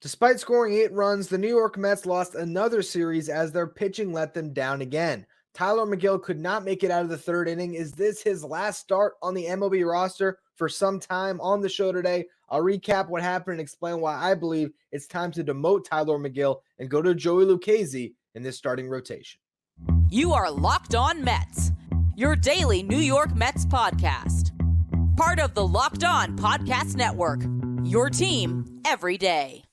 Despite scoring 8 runs, the New York Mets lost another series as their pitching let them down again. Tylor Megill could not make it out of the third inning. Is this his last start on the MLB roster for some time? On the show today, I'll recap what happened and explain why I believe it's time to demote Tylor Megill and go to Joey Lucchesi in this starting rotation. You are Locked On Mets, your daily New York Mets podcast. Part of the Locked On Podcast Network, your team every day.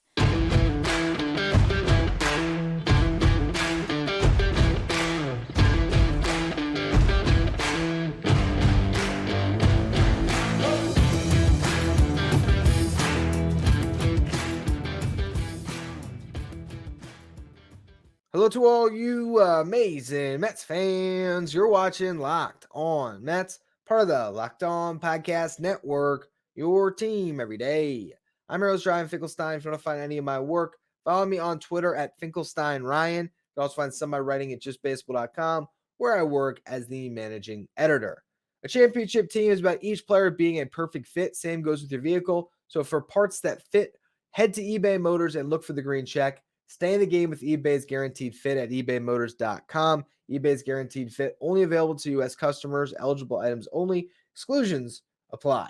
Hello to all you amazing Mets fans. You're watching Locked On Mets, part of the Locked On Podcast Network, your team every day. I'm your host, Ryan Finkelstein. If you want to find any of my work, follow me on Twitter at Finkelstein Ryan. You can also find some of my writing at justbaseball.com, where I work as the managing editor. A championship team is about each player being a perfect fit. Same goes with your vehicle. So for parts that fit, head to eBay Motors and look for the green check. Stay in the game with eBay's Guaranteed Fit at ebaymotors.com. eBay's Guaranteed Fit only available to U.S. customers. Eligible items only. Exclusions apply.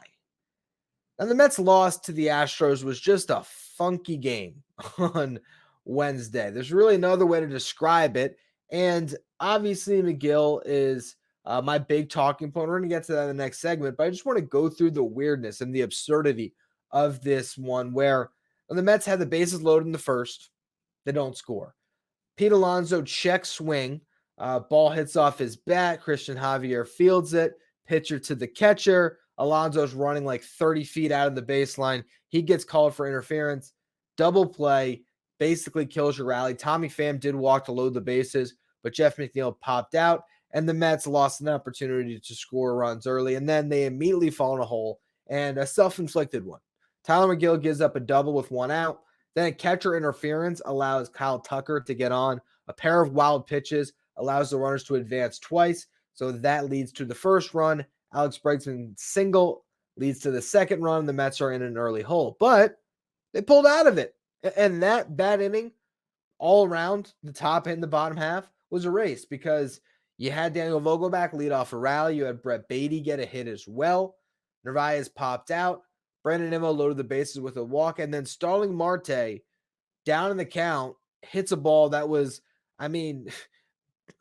Now, the Mets loss to the Astros was just a funky game on Wednesday. There's really no other way to describe it. And obviously, Megill is my big talking point. We're going to get to that in the next segment. But I just want to go through the weirdness and the absurdity of this one where the Mets had the bases loaded in the first. They don't score. Pete Alonso check swing. Ball hits off his bat. Christian Javier fields it. Pitcher to the catcher. Alonso's running like 30 feet out of the baseline. He gets called for interference. Double play. Basically kills your rally. Tommy Pham did walk to load the bases, but Jeff McNeil popped out, and the Mets lost an opportunity to score runs early, and then they immediately fall in a hole, and a self-inflicted one. Tylor Megill gives up a double with one out. Then a catcher interference allows Kyle Tucker to get on. A pair of wild pitches allows the runners to advance twice. So that leads to the first run. Alex Bregman's single leads to the second run. The Mets are in an early hole, but they pulled out of it. And that bad inning, all around the top and the bottom half, was erased because you had Daniel Vogelbach lead off a rally. You had Brett Beatty get a hit as well. Narvaez popped out. Brandon Nimmo loaded the bases with a walk, and then Starling Marte, down in the count, hits a ball that was,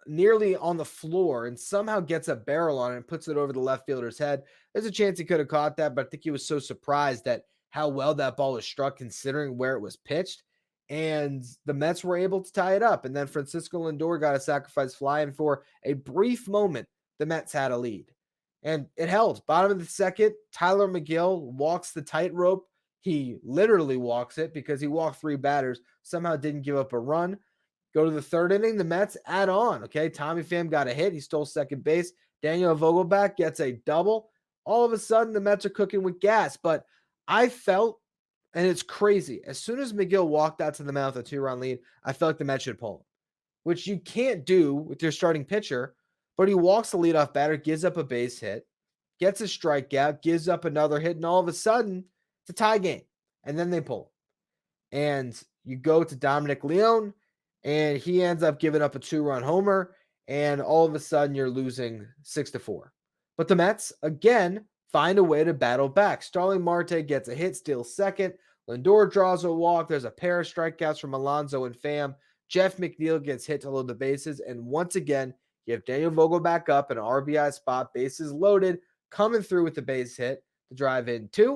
nearly on the floor and somehow gets a barrel on it and puts it over the left fielder's head. There's a chance he could have caught that, but I think he was so surprised at how well that ball was struck considering where it was pitched. And the Mets were able to tie it up. And then Francisco Lindor got a sacrifice fly, and for a brief moment, the Mets had a lead. And it held. Bottom of the second, Tylor Megill walks the tightrope. He literally walks it because he walked 3 batters, somehow didn't give up a run. Go to the third inning, the Mets add on, okay? Tommy Pham got a hit. He stole second base. Daniel Vogelbach gets a double. All of a sudden, the Mets are cooking with gas. But I felt, and it's crazy, as soon as Megill walked out to the mound with a 2-run lead, I felt like the Mets should pull him, which you can't do with your starting pitcher. But he walks the leadoff batter, gives up a base hit, gets a strikeout, gives up another hit, and all of a sudden, it's a tie game. And then they pull. And you go to Dominic Leone, and he ends up giving up a 2-run homer, and all of a sudden, you're losing 6-4. But the Mets, again, find a way to battle back. Starling Marte gets a hit, steals second. Lindor draws a walk. There's a pair of strikeouts from Alonso and Pham. Jeff McNeil gets hit to load the bases, and once again, you have Daniel Vogelbach up in an RBI spot, bases loaded, coming through with the base hit to drive in 2.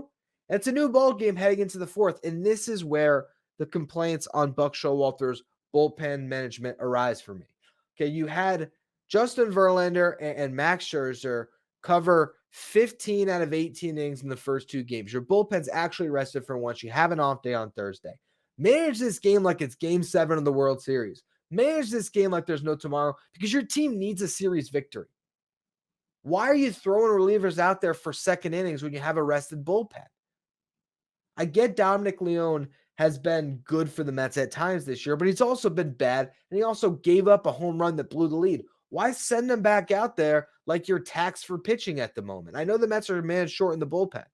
And it's a new ball game heading into the fourth, and this is where the complaints on Buck Showalter's bullpen management arise for me. Okay, you had Justin Verlander and Max Scherzer cover 15 out of 18 innings in the first 2 games. Your bullpen's actually rested for once. You have an off day on Thursday. Manage this game like it's Game 7 of the World Series. Manage this game like there's no tomorrow because your team needs a series victory. Why are you throwing relievers out there for second innings when you have a rested bullpen? I get Dominic Leone has been good for the Mets at times this year, but he's also been bad, and he also gave up a home run that blew the lead. Why send him back out there like you're taxed for pitching at the moment? I know the Mets are man short in the bullpen,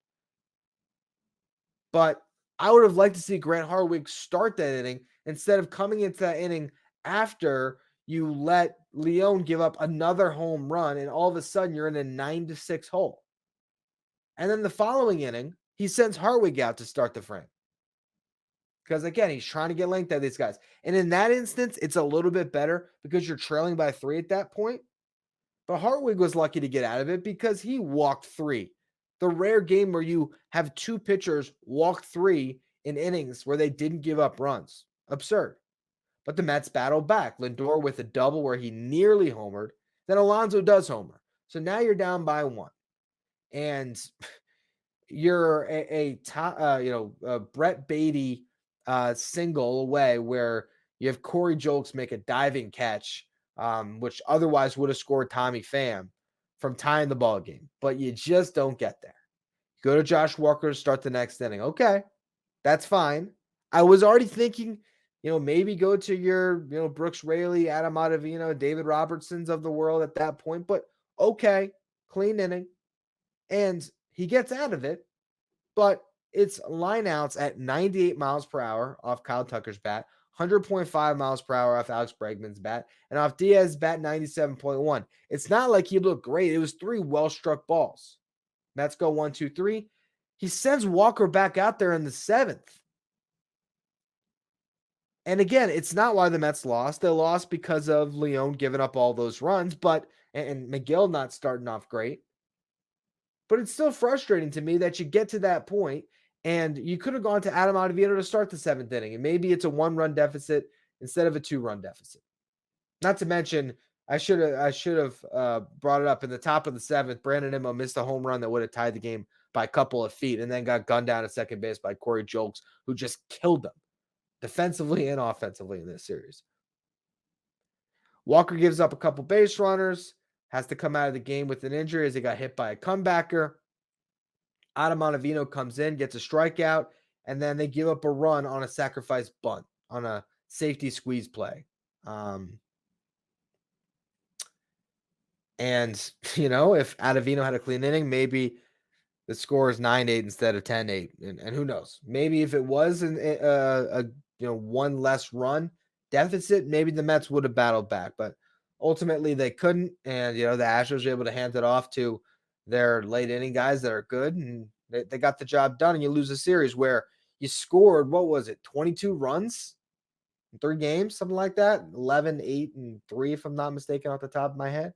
but I would have liked to see Grant Hartwig start that inning instead of coming into that inning after you let Leone give up another home run, and all of a sudden you're in a 9-6 hole. And then the following inning, he sends Hartwig out to start the frame. Because again, he's trying to get length out of these guys. And in that instance, it's a little bit better because you're trailing by 3 at that point. But Hartwig was lucky to get out of it because he walked 3. The rare game where you have 2 pitchers walk 3 in innings where they didn't give up runs. Absurd. But the Mets battled back. Lindor with a double where he nearly homered. Then Alonso does homer. So now you're down by 1. And you're a Brett Beatty single away where you have Corey Julks make a diving catch, which otherwise would have scored Tommy Pham from tying the ball game, but you just don't get there. Go to Josh Walker to start the next inning. Okay, that's fine. I was already thinking, maybe go to your, Brooks Raley, Adam Ottavino, David Robertsons of the world at that point, but okay, clean inning. And he gets out of it, but it's lineouts at 98 miles per hour off Kyle Tucker's bat, 100.5 miles per hour off Alex Bregman's bat, and off Diaz's bat, 97.1. It's not like he looked great. It was 3 well-struck balls. Mets go 1, 2, 3. He sends Walker back out there in the 7th. And again, it's not why the Mets lost. They lost because of Leone giving up all those runs, and Megill not starting off great. But it's still frustrating to me that you get to that point and you could have gone to Adam Ottavino to start the 7th inning. And maybe it's a 1-run deficit instead of a 2-run deficit. Not to mention, I should have brought it up in the top of the 7th. Brandon Nimmo missed a home run that would have tied the game by a couple of feet and then got gunned down at second base by Corey Julks, who just killed them defensively and offensively in this series. Walker gives up a couple base runners, has to come out of the game with an injury as he got hit by a comebacker. Adam Ottavino comes in, gets a strikeout, and then they give up a run on a sacrifice bunt on a safety squeeze play. And, if Ottavino had a clean inning, maybe the score is 9-8 instead of 10-8. And who knows? Maybe if it was a one less run deficit, maybe the Mets would have battled back. But ultimately, they couldn't. And, the Astros were able to hand it off to their late inning guys that are good. And they got the job done. And you lose a series where you scored, 22 runs in 3 games, something like that. 11, 8, and 3, if I'm not mistaken, off the top of my head.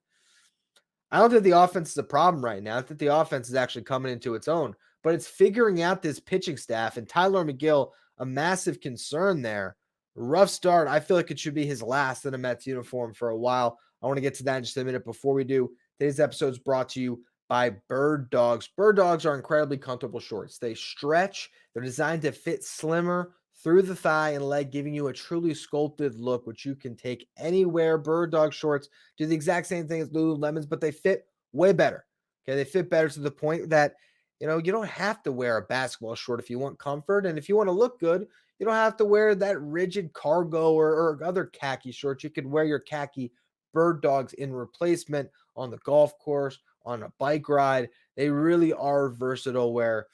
I don't think the offense is a problem right now. I think the offense is actually coming into its own, but it's figuring out this pitching staff, and Tylor Megill, a massive concern there. Rough start. I feel like it should be his last in a Mets uniform for a while. I want to get to that in just a minute. Before we do, today's episode is brought to you by Birddogs. Birddogs are incredibly comfortable shorts. They stretch. They're designed to fit slimmer through the thigh and leg, giving you a truly sculpted look, which you can take anywhere. Birddog shorts do the exact same thing as Lululemon's, but they fit way better. Okay, they fit better to the point that, you don't have to wear a basketball short if you want comfort. And if you want to look good, you don't have to wear that rigid cargo or other khaki shorts. You can wear your khaki Birddogs in replacement on the golf course, on a bike ride. They really are versatile where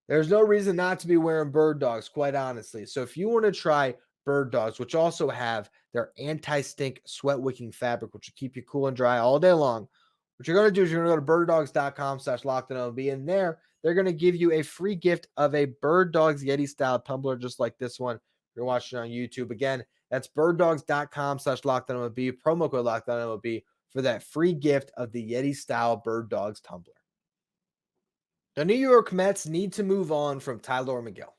there's no reason not to be wearing Birddogs, quite honestly. So if you want to try Birddogs, which also have their anti-stink sweat-wicking fabric, which will keep you cool and dry all day long, what you're going to do is you're going to go to birddogs.com/lockedonMLB, and there they're going to give you a free gift of a Birddogs Yeti-style tumbler just like this one. If you're watching on YouTube, again, that's birddogs.com/lockedonMLB, promo code lockedonMLB for that free gift of the Yeti-style Birddogs tumbler. The New York Mets need to move on from Tylor Megill.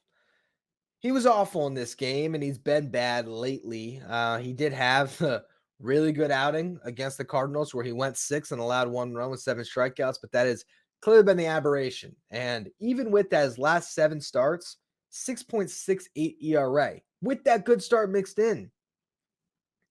He was awful in this game, and he's been bad lately. He did have a really good outing against the Cardinals where he went 6 and allowed 1 run with 7 strikeouts, but that has clearly been the aberration. And even with that, his last 7 starts, 6.68 ERA, with that good start mixed in.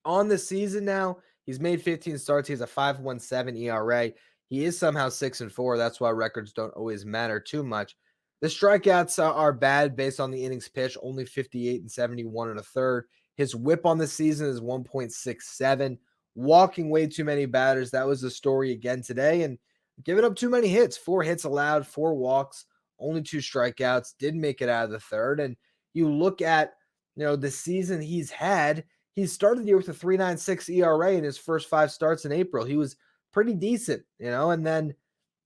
On the season now, he's made 15 starts. He has a 5.17 ERA. He is somehow 6-4. That's why records don't always matter too much. The strikeouts are bad based on the innings pitched, only 58 and 71 and a third. His whip on the season is 1.67. Walking way too many batters. That was the story again today. And giving up too many hits. 4 hits allowed, 4 walks, only 2 strikeouts, didn't make it out of the third. And you look at, the season he's had, he started the year with a 3.96 ERA in his first 5 starts in April. He was pretty decent, and then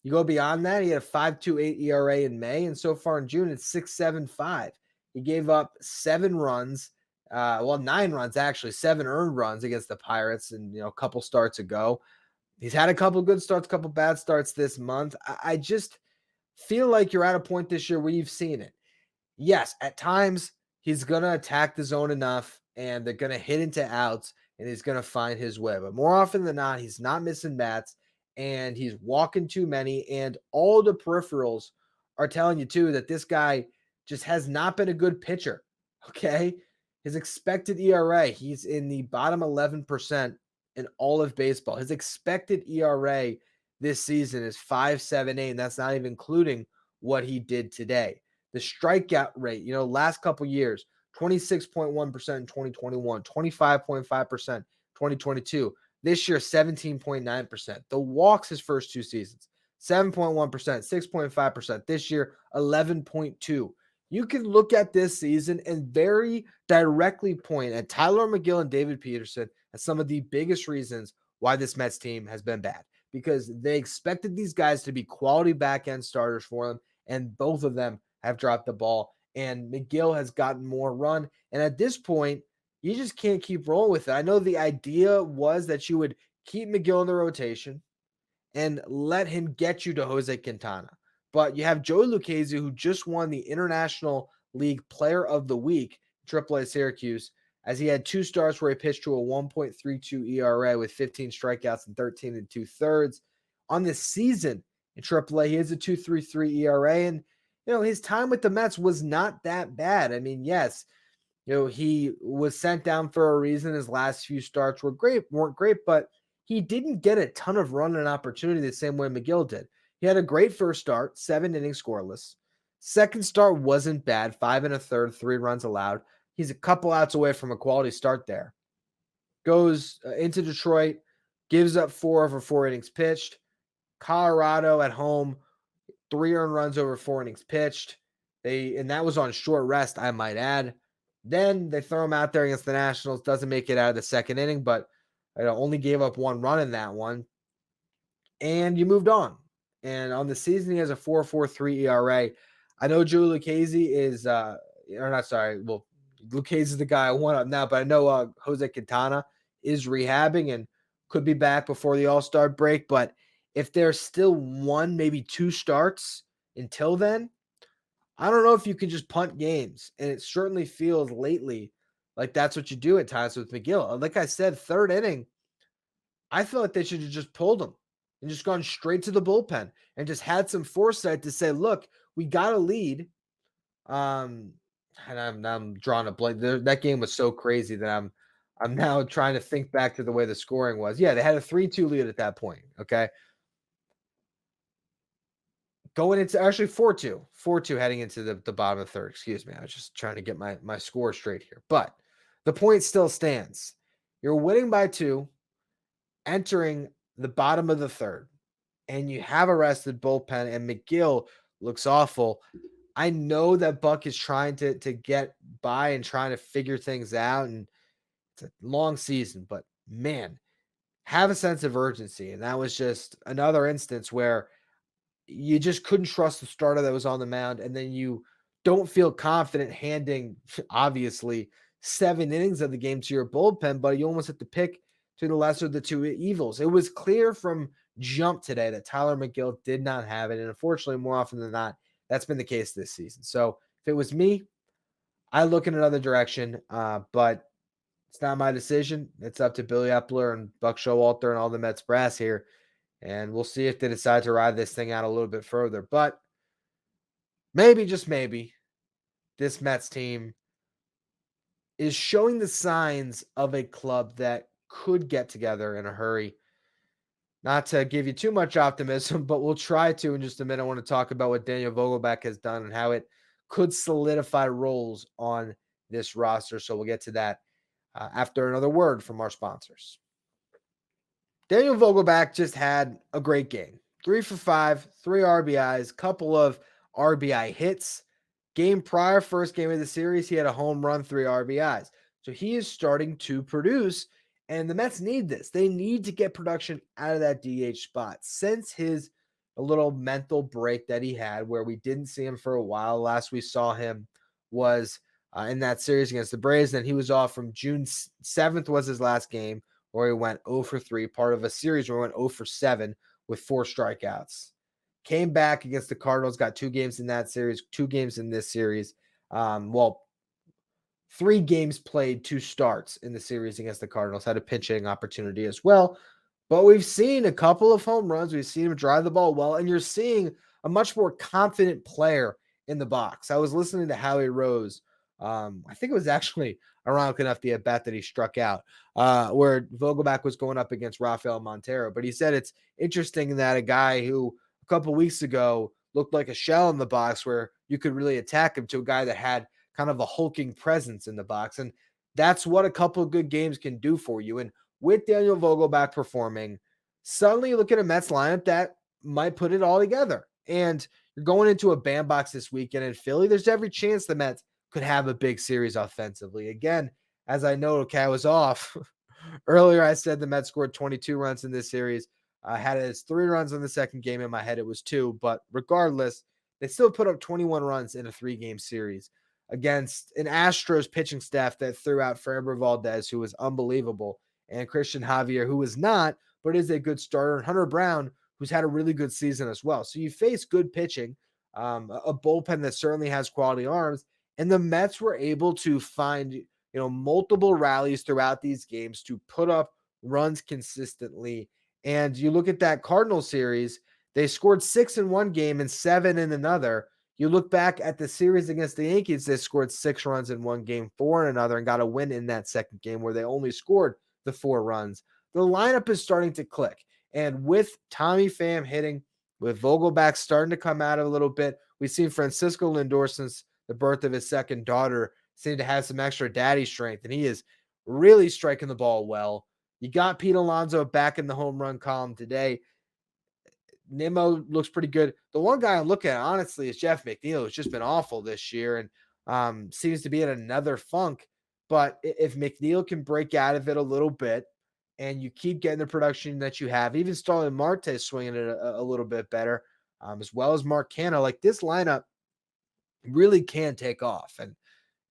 you go beyond that, he had a 5.28 ERA in May, and so far in June, it's 6.75. He gave up 7 runs, 9 runs actually, 7 earned runs against the Pirates, and a couple starts ago. He's had a couple good starts, a couple bad starts this month. I just feel like you're at a point this year where you've seen it. Yes, at times he's going to attack the zone enough and they're going to hit into outs and he's going to find his way. But more often than not, he's not missing bats and he's walking too many. And all the peripherals are telling you, too, that this guy just has not been a good pitcher. Okay. His expected ERA, he's in the bottom 11% in all of baseball. His expected ERA this season is 5.78, and that's not even including what he did today. The strikeout rate, last couple years, 26.1% in 2021, 25.5% 2022. This year, 17.9%. The walks his first 2 seasons, 7.1%, 6.5%. This year, 11.2%. You can look at this season and very directly point at Tylor Megill and David Peterson as some of the biggest reasons why this Mets team has been bad, because they expected these guys to be quality back-end starters for them, and both of them have dropped the ball, and Megill has gotten more run. And at this point, you just can't keep rolling with it. I know the idea was that you would keep Megill in the rotation and let him get you to Jose Quintana. But you have Joey Lucchesi, who just won the International League Player of the Week, AAA Syracuse, as he had 2 starts where he pitched to a 1.32 ERA with 15 strikeouts and 13 2/3. On this season in AAA, he has a 2.33 ERA, and his time with the Mets was not that bad. I mean, yes, he was sent down for a reason. His last few starts weren't great, but he didn't get a ton of run and opportunity the same way Megill did. He had a great first start, 7 innings scoreless. Second start wasn't bad, 5 1/3, 3 runs allowed. He's a couple outs away from a quality start there. Goes into Detroit, gives up 4 over 4 innings pitched. Colorado at home, 3 earned runs over 4 innings pitched. And that was on short rest, I might add. Then they throw him out there against the Nationals. Doesn't make it out of the second inning, but only gave up 1 run in that one. And you moved on. And on the season, he has a 4.43 ERA. I know Joe Lucchesi is, Lucchesi is the guy I want up now, but I know Jose Quintana is rehabbing and could be back before the All-Star break. But if there's still 1, maybe 2 starts until then, I don't know if you can just punt games. And it certainly feels lately like that's what you do at times with Megill. Like I said, third inning, I feel like they should have just pulled him and just gone straight to the bullpen and just had some foresight to say, look, we got a lead. And I'm drawing a blank. That game was so crazy that I'm now trying to think back to the way the scoring was. Yeah, they had a 3-2 lead at that point. Okay. Going into actually 4-2. 4-2 heading into the bottom of the third. Excuse me. I was just trying to get my score straight here. But the point still stands. You're winning by 2, entering the bottom of the third, and you have a rested bullpen, and Megill looks awful. I know that Buck is trying to get by and trying to figure things out, and it's a long season, but man, have a sense of urgency. And that was just another instance where you just couldn't trust the starter that was on the mound, and then you don't feel confident handing, obviously, 7 innings of the game to your bullpen, but you almost have to pick to the lesser of the 2 evils. It was clear from jump today that Tylor Megill did not have it, and unfortunately, more often than not, that's been the case this season. So if it was me, I look in another direction, but it's not my decision. It's up to Billy Epler and Buck Showalter and all the Mets brass here, and we'll see if they decide to ride this thing out a little bit further. But maybe, just maybe, this Mets team is showing the signs of a club that could get together in a hurry. Not to give you too much optimism, but we'll try to in just a minute. I want to talk about what Daniel Vogelbach has done and how it could solidify roles on this roster. So we'll get to that after another word from our sponsors. Daniel Vogelbach just had a great game. 3 for 5, 3 RBIs, couple of RBI hits. Game prior, first game of the series, he had a home run, 3 RBIs. So he is starting to produce, and the Mets need this. They need to get production out of that DH spot. Since his a little mental break that he had, where we didn't see him for a while, last we saw him was in that series against the Braves. Then he was off from June 7th was his last game, where he went 0 for 3, part of a series where he went 0 for 7 with 4 strikeouts. Came back against the Cardinals, got 2 games in that series, 2 games in this series. Well, 3 games played, 2 starts in the series against the Cardinals, had a pinch hitting opportunity as well. But we've seen a couple of home runs. We've seen him drive the ball well, and you're seeing a much more confident player in the box. I was listening to Howie Rose. I think it was actually ironic enough the at bat that he struck out, where Vogelbach was going up against Rafael Montero. But he said it's interesting that a guy who a couple weeks ago looked like a shell in the box where you could really attack him, to a guy that had kind of a hulking presence in the box. And that's what a couple of good games can do for you. And with Daniel Vogelbach performing, suddenly you look at a Mets lineup that might put it all together. And you're going into a bandbox this weekend in Philly. There's every chance the Mets could have a big series offensively. Again, as I know, okay, I was off earlier. I said the Mets scored 22 runs in this series. I had it as 3 runs in the second game. In my head, it was 2. But regardless, they still put up 21 runs in a 3-game series against an Astros pitching staff that threw out Framber Valdez, who was unbelievable, and Christian Javier, who was not, but is a good starter, and Hunter Brown, who's had a really good season as well. So you face good pitching, a bullpen that certainly has quality arms, and the Mets were able to find multiple rallies throughout these games to put up runs consistently. And you look at that Cardinal series, they scored 6 in one game and 7 in another. You look back at the series against the Yankees, they scored 6 runs in one game, 4 in another, and got a win in that second game where they only scored the 4 runs. The lineup is starting to click. And with Tommy Pham hitting, with Vogelbach starting to come out a little bit, we've seen Francisco Lindor, since the birth of his second daughter, seem to have some extra daddy strength, and he is really striking the ball well. You got Pete Alonso back in the home run column today. Nimmo looks pretty good. The one guy I'm looking at, honestly, is Jeff McNeil, who's just been awful this year and seems to be in another funk. But if McNeil can break out of it a little bit and you keep getting the production that you have, even Starlin Marte is swinging it a little bit better, as well as Mark Canha, like this lineup really can take off. And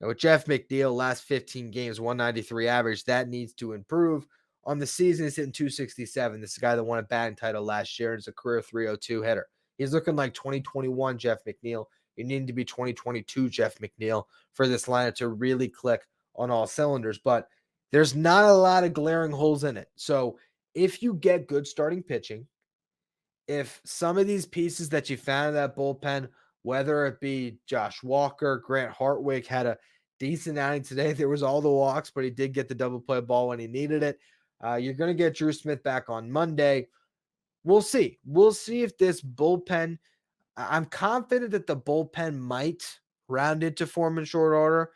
with Jeff McNeil, last 15 games, 193 average, that needs to improve. On the season, he's hitting 267. This is a guy that won a batting title last year and is a career 302 hitter. He's looking like 2021 Jeff McNeil. You need to be 2022 Jeff McNeil for this lineup to really click on all cylinders. But there's not a lot of glaring holes in it. So if you get good starting pitching, if some of these pieces that you found in that bullpen, whether it be Josh Walker, Grant Hartwig had a decent outing today. There was all the walks, but he did get the double play ball when he needed it. You're going to get Drew Smith back on Monday. We'll see. We'll see if this bullpen, I'm confident that the bullpen might round into form in short order,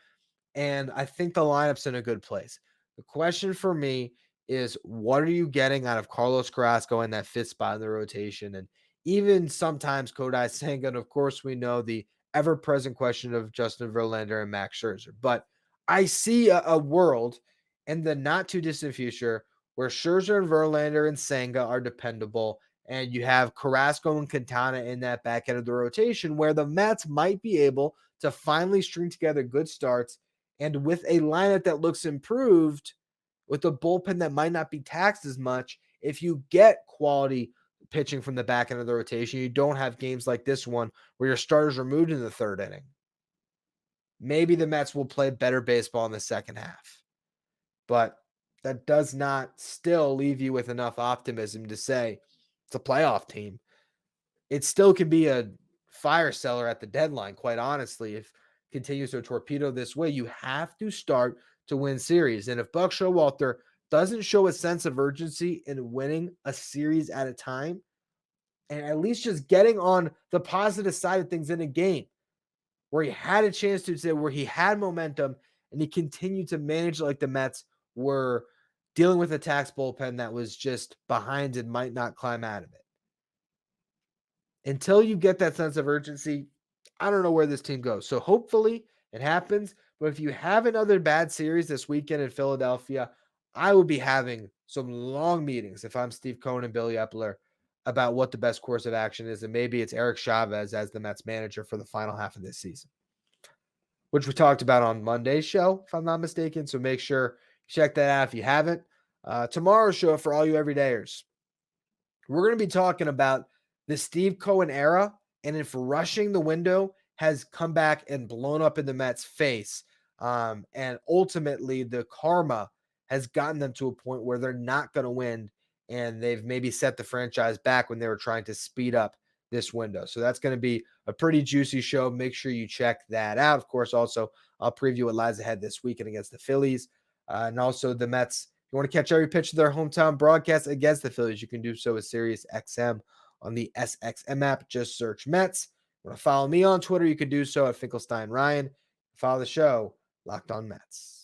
and I think the lineup's in a good place. The question for me is, what are you getting out of Carlos Carrasco in that 5th spot in the rotation? And even sometimes Kodai Senga, and of course we know the ever-present question of Justin Verlander and Max Scherzer. But I see a world in the not-too-distant future where Scherzer and Verlander and Senga are dependable, and you have Carrasco and Quintana in that back end of the rotation where the Mets might be able to finally string together good starts, and with a lineup that looks improved, with a bullpen that might not be taxed as much, if you get quality pitching from the back end of the rotation, you don't have games like this one where your starters are moved in the 3rd inning. Maybe the Mets will play better baseball in the second half. But that does not still leave you with enough optimism to say it's a playoff team. It still can be a fire seller at the deadline, quite honestly, if it continues to torpedo this way. You have to start to win series. And if Buck Showalter doesn't show a sense of urgency in winning a series at a time, and at least just getting on the positive side of things in a game where he had a chance to say, where he had momentum and he continued to manage like the Mets were dealing with a tax bullpen that was just behind and might not climb out of it. Until you get that sense of urgency, I don't know where this team goes. So hopefully it happens. But if you have another bad series this weekend in Philadelphia, I will be having some long meetings if I'm Steve Cohen and Billy Epler about what the best course of action is. And maybe it's Eric Chavez as the Mets manager for the final half of this season, which we talked about on Monday's show, if I'm not mistaken. So make sure you check that out if you haven't. Tomorrow's show for all you everydayers, we're going to be talking about the Steve Cohen era and if rushing the window has come back and blown up in the Mets' face. And ultimately, the karma has gotten them to a point where they're not going to win. And they've maybe set the franchise back when they were trying to speed up this window. So that's going to be a pretty juicy show. Make sure you check that out. Of course, also, I'll preview what lies ahead this weekend against the Phillies. And also the Mets. You want to catch every pitch of their hometown broadcast against the Phillies, you can do so with Sirius XM on the SXM app. Just search Mets. You want to follow me on Twitter, you can do so at Finkelstein Ryan. Follow the show, Locked On Mets.